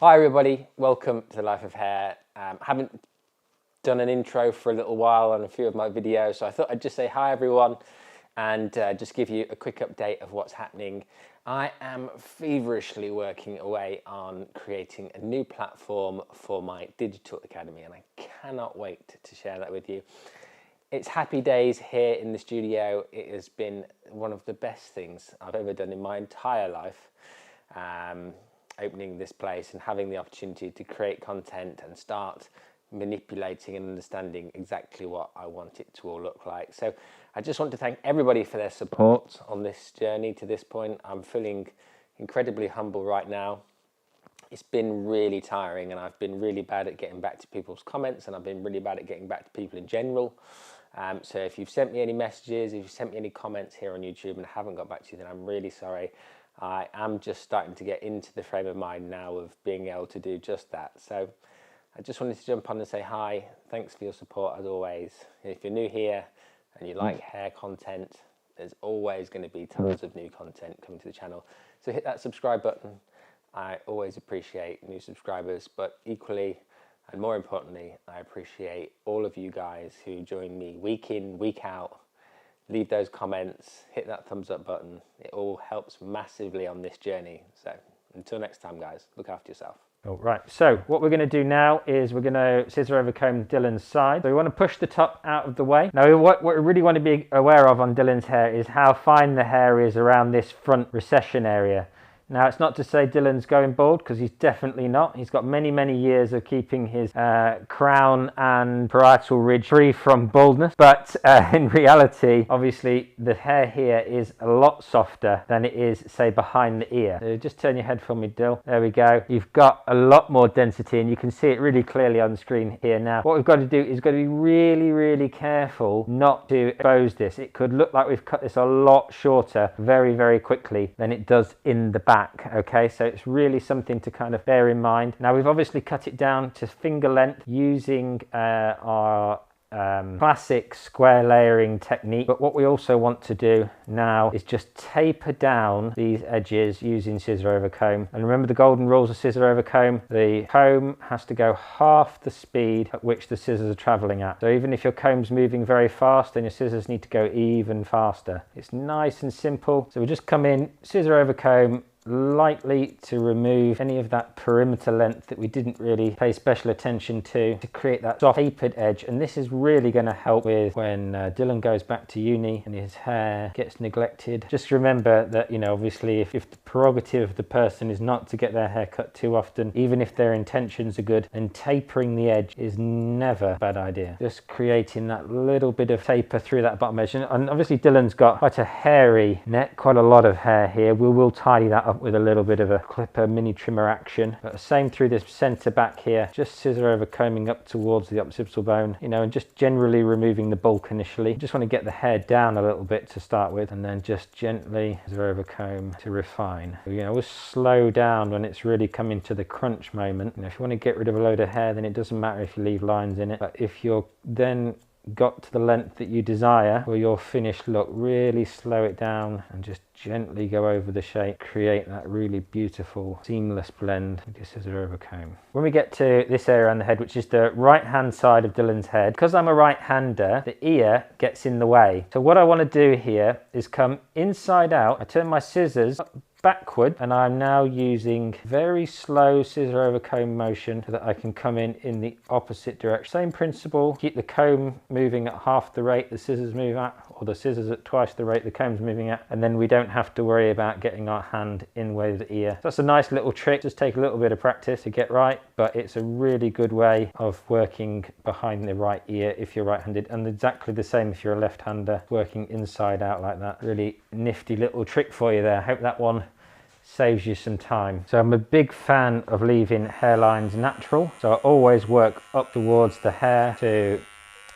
Hi everybody, welcome to the Life of Hair. Haven't done an intro for a little while on a few of my videos, so I thought I'd just say hi everyone and just give you a quick update of what's happening. I am feverishly working away on creating a new platform for my digital academy, and I cannot wait to share that with you. It's happy days here in the studio. It has been one of the best things I've ever done in my entire life. Opening this place and having the opportunity to create content and start manipulating and understanding exactly what I want it to all look like. So I just want to thank everybody for their support on this journey to this point. I'm feeling incredibly humble right now. It's been really tiring, and I've been really bad at getting back to people's comments, and I've been really bad at getting back to people in general. So if you've sent me any messages, if you've sent me any comments here on YouTube and I haven't got back to you, then I'm really sorry. I am just starting to get into the frame of mind now of being able to do just that. So I just wanted to jump on and say hi. Thanks for your support as always. If you're new here and you like hair content, there's always going to be tons of new content coming to the channel. So hit that subscribe button. I always appreciate new subscribers, but equally and more importantly, I appreciate all of you guys who join me week in, week out. Leave those comments, hit that thumbs up button. It all helps massively on this journey. So until next time, guys, look after yourself. All right, so what we're going to do now is we're going to scissor over comb Dylan's side. So we want to push the top out of the way. Now what we really want to be aware of on Dylan's hair is how fine the hair is around this front recession area. Now, it's not to say Dylan's going bald, because he's definitely not. He's got many, many years of keeping his crown and parietal ridge free from baldness. But in reality, obviously, the hair here is a lot softer than it is, say, behind the ear. So just turn your head for me, Dill. There we go. You've got a lot more density, and you can see it really clearly on the screen here now. What we've got to do is got to be really, really careful not to expose this. It could look like we've cut this a lot shorter very, very quickly than it does in the back. Okay, so it's really something to kind of bear in mind. Now we've obviously cut it down to finger length using our classic square layering technique, but what we also want to do now is just taper down these edges using scissor over comb. And remember the golden rules of scissor over comb: the comb has to go half the speed at which the scissors are traveling at. So even if your comb's moving very fast, then your scissors need to go even faster. It's nice and simple. So we just come in, scissor over comb, lightly to remove any of that perimeter length that we didn't really pay special attention to create that soft tapered edge. And this is really going to help with when Dylan goes back to uni and his hair gets neglected. Just remember that, you know, obviously if the prerogative of the person is not to get their hair cut too often, even if their intentions are good, then tapering the edge is never a bad idea. Just creating that little bit of taper through that bottom edge. And obviously Dylan's got quite a hairy neck, quite a lot of hair here. We will tidy that up with a little bit of a clipper mini trimmer action, but the same through this center back here. Just scissor over combing up towards the occipital bone, you know, and just generally removing the bulk initially. Just want to get the hair down a little bit to start with, and then just gently scissor over comb to refine. You know, we'll slow down when it's really coming to the crunch moment. You know, if you want to get rid of a load of hair, then it doesn't matter if you leave lines in it, but if you're then got to the length that you desire for your finished look, really slow it down and just gently go over the shape, create that really beautiful seamless blend with your scissor over comb. When we get to this area on the head, which is the right hand side of Dylan's head, because I'm a right hander, the ear gets in the way. So what I want to do here is come inside out. I turn my scissors backward, and I'm now using very slow scissor over comb motion so that I can come in the opposite direction. Same principle, keep the comb moving at half the rate the scissors move at, or the scissors at twice the rate the comb's moving at, and then we don't have to worry about getting our hand in with the ear. So that's a nice little trick. Just take a little bit of practice to get right, but it's a really good way of working behind the right ear if you're right-handed, and exactly the same if you're a left-hander, working inside out like that. Really nifty little trick for you there. Hope that one saves you some time. So I'm a big fan of leaving hairlines natural, so I always work up towards the hair to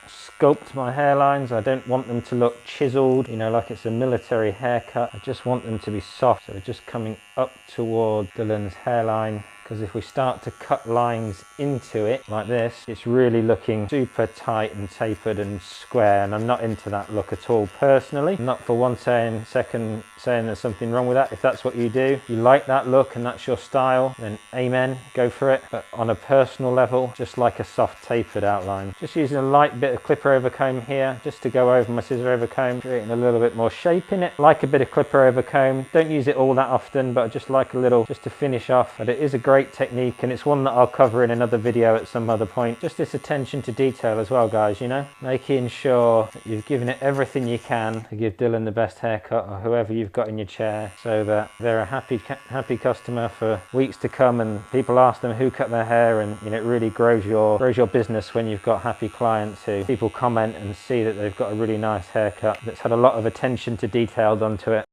sculpt my hairlines. I don't want them to look chiseled, you know, like it's a military haircut. I just want them to be soft. So just coming up towards Dylan's hairline, because if we start to cut lines into it like this, it's really looking super tight and tapered and square, and I'm not into that look at all personally. I'm not for one second saying there's something wrong with that. If that's what you do, you like that look and that's your style, then amen, go for it. But on a personal level, just like a soft tapered outline. Just using a light bit of clipper over comb here, just to go over my scissor over comb, creating a little bit more shape in it. Like a bit of clipper over comb. Don't use it all that often, but just like a little, just to finish off. But it is a great technique, and it's one that I'll cover in another video at some other point. Just this attention to detail as well, guys, you know, making sure that you've given it everything you can to give Dylan the best haircut, or whoever you've got in your chair, so that they're a happy customer for weeks to come, and people ask them who cut their hair, and you know, it really grows your business when you've got happy clients who people comment and see that they've got a really nice haircut that's had a lot of attention to detail done to it.